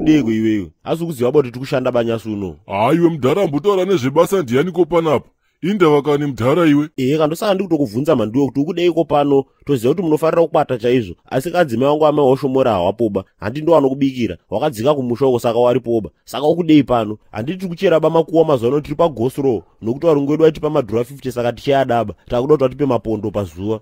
kudeko iwewe asi kuziva kuti tikushanda banyasi uno. Iwe mudhara mbotaura nezvebasa ndianiko panapa? Indava kani mudhara iwe? Kandosaka ndikutokubvunza mandiwe kuti ukudeiko pano, toziva kuti munofarira kubata chaizvo, asi kadzimai wangu amewashomora hawapoba, handi ndo anokubikira, wakadzika kumushoko saka waripoba, saka ukudei pano, handi tiri kucheraba makuwa mazano tiri pagosro, nokuti varungu vedu vaitipa madhura 50 saka tichayadaba, takuda kuti vatipe mapondo pazuva.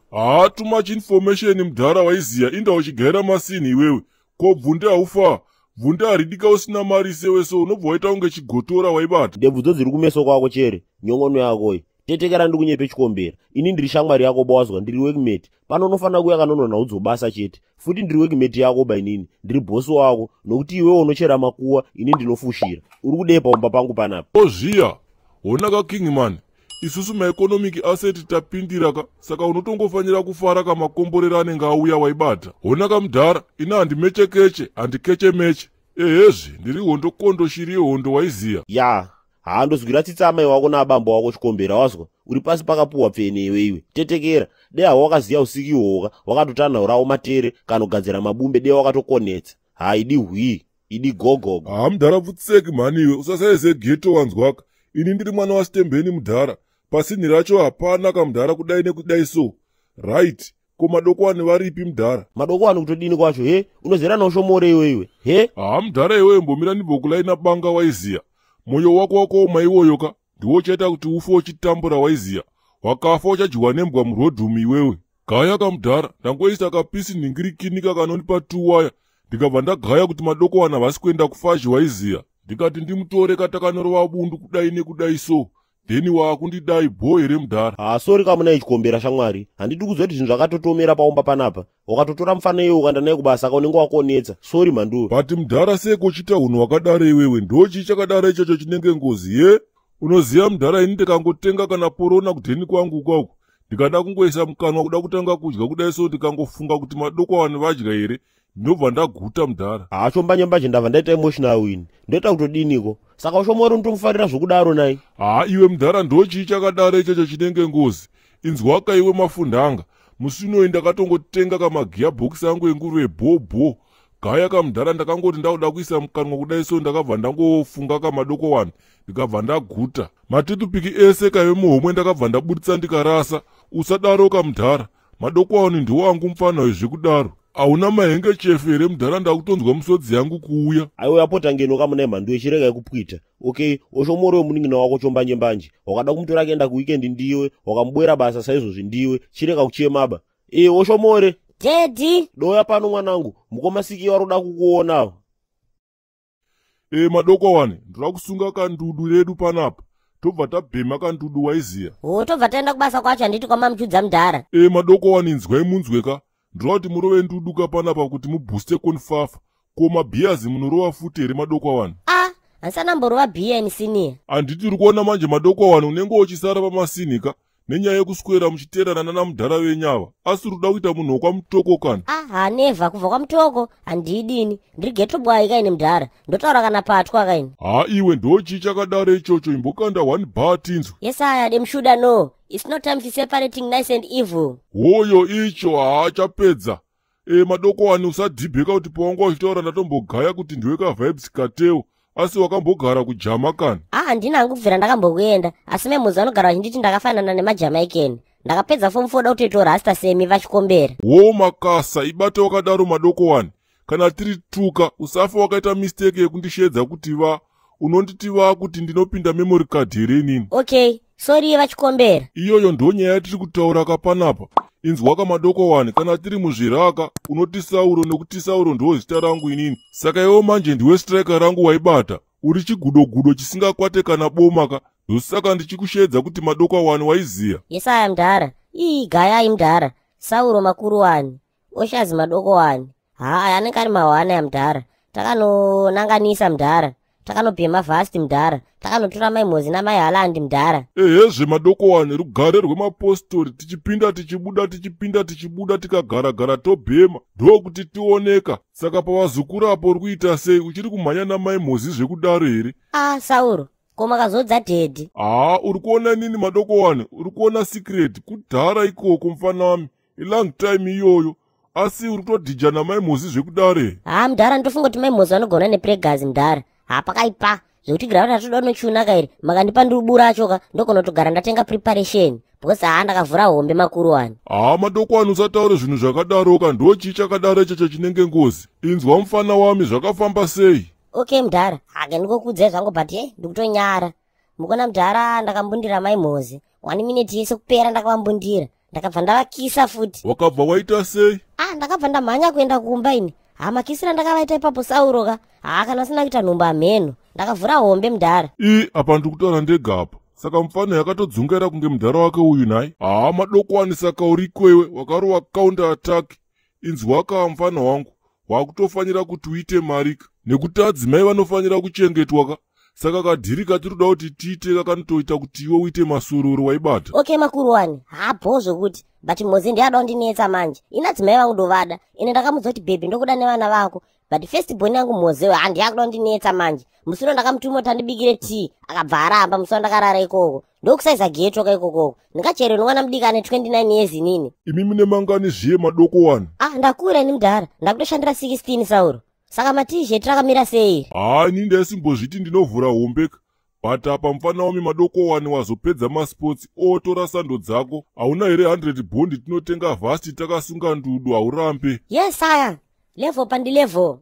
Too much information mudhara waiziya, inda uchigaira masini iwewe, ko bvunde haufa. Bvunde haridika usina mari seweso, unobva waita unge chigotora waibata. Ndebvudzo dziri kumeso kwako chere, nyongono yakoyi. Tetekera ndikunyepe chikombera. Ini ndiri shamwari yako bawazwa, ndiri workmate. Pano unofanira kuya kanonona udzobasa chete. Futi ndiri workmate yako bainini, ndiri bosi wako, nokuti iwe unochera makuwa, ini ndinofushira. Uri kudei paumba pangu panapa. Ozviya, honaka Kingman. Isusu maeconomic asset tapindiraka, saka unotongofanira kufara kamakomborera anenge auya waibata. Honaka mudhara, ina handimechekeche, handikeche-meche. Ehezvi, ndiri hondo kondo shiri yehondo waiziya. Ya, handozwira tsitsa amai wako naabambo wako chikombera wazwa. Uri pasi pakapuwa pfene iwe. Tetekera, dei hawo wakaziya usiki ihwoka, wakatotanhaurawo matere, kanogadzira mabumbe dei wakatokonetsa. Idi hwii, idi gogogo. Mudhara vutseki mani iwe, usasaize ghetto wanzwaka. Ini ndiri mwana wasitembeni mudhara. Pasini racho hapana kamudhara kudai nekudai so. Right. Ko madokwani varipi mudhara? Madokwani kutodini kwacho, unozera naushomore iwewe, mudhara iwewe mbomira ndibokulaina banga waiziya. Moyo wako wakaoma iwoyoka, ndiwo chaita kuti ufe uchitambura waiziya. Wakafa uchadyiwa nembwa murodhumu iwewe. Gaya kamudhara, ndangoisa kapisi ningirikinika kanonipa 2 waya. Ndikabva ndagaya kuti madokwana vasi kuenda kufaji waiziya. Ndikati ndimutore katakanorowa bundu kudai nekudai so. Deni wakundidai boy here mudhara. Sorry kamuna ichikombera shamwari. Handidi kuziva kuti zvinhu zvakatotomera paumba panapa. Wakatotora mufana iwe ukaenda naye kubasa saka unenge wakonetsa. Sorry manduwe. But mudhara seko chita unhu wakadaro iwewe, ndochi chakadaro ichocho chinenge ngozi, Unoziya mudhara ini ndikangotenga kana porona kudheni kwangu ukwako. Ndikada kungoisa mukanwa kuda kutanga kudya kudai so ndikangofunga kuti madokwani vadya here. Ndobva ndaguta mudhara. Chombanyamba ndabva ndaita emotional win. Ndoita kutodiniko. Saka ushomori unotomufarira zvokudaro nai. Iwe mudhara ndochi chakadaro ichocho chinenge ngozi. Inzwaka iwe mafundanga. Musi unoyi ndakatongotenga kamagearbox angu enguruve bho. Gaya kamudhara ndakangoti ndauda kuisa mukanwa kudai so ndakabva ndangofunga kamadokowani. Ndikabva ndaguta. Matutupiki ese kaiwe muhomwe ndakabva ndabuditsa ndikarasa. Usadaro kamudhara. Madokowani ndiwo angu mufana wezvekudaro. Auna mahengechefu here mudhara ndakutonzwa musodzi yangu kuuya. Aiwe apota ngeno kamuna mhandu yechirega yekupwita. Okay, oshomori wemuning'ina wako chombanye-mbanje. Wakada kumutora kuenda kuweekend ndiwe, wakamubwera basa saizvozvi ndiwe, chirega kuchemaba. Oshomore. Daddy. Doya pano mwanangu, mukomasiki waroda kukuonawo. Madokowani, ndira kusunga kandudu redu panapa. Tobva tabhema kandudu waiziya. Tobva taenda kubasa kwacho handiti kwamamchudza mudhara. Madokowani nzwai munzweka. Ndira kuti murove nduduka panapa kuti mubhuste konfafa. Ko mabhiyazi munorova futi here madokowani? Handisana mborova bhiya ini siniya. Handiti uri kuona manje madokowani unenge uchisara pamasinika nenyaya yekuswera muchiteerana nana mudhara wenyava. Asi ruda kuita munhu wokwamutoko kana? Neva kubva kwamutoko handidini. Ndiri ghetto boy kaini mudhara. Ndotaura kana patwa kaini. Iwe ndochi chakadaro ichocho imbokanda 1 bar tinzwe. Yes I had shoulda no. It's not time for separating nice and evil. Hoyo icho chapedza. Madokowani usadhibheka kuti pawangu wachitaura ndatombogaya kuti ndiwe kavibes kateo. Asi wakambogara kujama kana? Handina hangu kubvira ndakambokuenda. Asi memuzi anogara vachinditi ndakafanana nemajamaikeni. Ndakapedza form 4 dauteto rasta semi vachikombera. Makasa ibate wakadaro madokowani. Kana tiri tuka usafa wakaita mistake yekundishedza kuti unonditi kuti ndinopinda memory card here nini. Okay, sorry vachikombera. Iyoyo ndonyaya yatiri kutaura kapanapa. Inzwaka madokowani, kana tiri muzviraka unoti Sauro nekuti Sauro ndo zita rangu inini. Saka iwo manje ndiwe striker rangu waibata. Uri chigudo chisingakwate kana bomaka. Ndosaka ndichikushedza kuti madokowani waiziya. Yes I am mudhara. Gaya mudhara. Sauro makuru wani. Oshazi madokowani. Anenge ari mahwana ya mudhara. Takanonanganisa mudhara. Takanobhema vhasti mudhara. Takanotora maimozi namai halandi mudhara. Madokowani rugare rwemapostori tichipinda tichibuda tikagara tobhema. Ndokuti tioneka. Saka pavazukurapo rukuita sei uchiri kumhanya namaimozi zvekudaro here? Sauro. Koma kazodza dhedhi. Uri kuona nini madokowani? Uri kuona secret kudhara ikoko mfana wami. Long time iyoyo. asi uri kutodhija namaimozi zvekudare. Mudhara ndofunga kuti maimozi vanogona nepregazi mudhara. Pakaipa zvokuti gira kuti atoda nochiunaka iri makandipa ndirubu rachoka ndogona kutogara ndatenga preparation because ndakavhura hombe makuru wani. Madoko wani usataure zvinhu zvakadaroka, ndochii chakadaro ichocho chinenge ngozi. Inzwa mufana wami zvakafamba sei? Okay mudhara, ndikokudzai zvangu but ndikutonyara. Mukona mudhara ndakambundira maimozi 1 minute yese kupera ndakavambundira ndakabva ndavakisa futi. Wakabva waita sei? Ndakabva ndamhanya kuenda kumba ini. Makisira ndakavaita ipapo sauroka. Kana usina kuita nhumba amheno ndakavhura hombe mudhara. Apa ndikutaura ndegapa. Saka mufana yakatodzungaira kunge mudhara wake uyu nai. Madoko wani saka urikwewe wakarowa counter attack. Inzwaka mufana wangu, wakutofanira kuti uite marika nekuti adzimai vanofanira kuchengetwa ka. Saka kadhiri katiroda kuti tiite kakanotoita kuti iwe uite masururu waibata. Okay makuru wani, bhozvo kuti but mozi ndiada kundinetsa manje. Inadzimai vangu ndovada. Ine ndakamudza kuti baby ndokuda nevana vako. But first born yangu mozewe handiyakuda kundinetsa manje. Musoro ndakamutuma kuti andibikire tea, akabva aramba musoro ndakarara ikoko. Ndokusaiza geto ka ikoko. Ndikachere nomwana mudikane 29 years inini. Imi mune mangani zviye madoko wani? Ndakura ini mudhara. Ndakutoshandira 16 sauro. Saka matisheti rakamira sei? Ini ndaisimbozviti ndinovhura hombeka. But apa mufana wami madoko wani wazopedza masports otora sando dzako. Hauna here 100 bondi tinotenga vhasti takasunga ndudu haurambe. Yes sire. Level pandi level.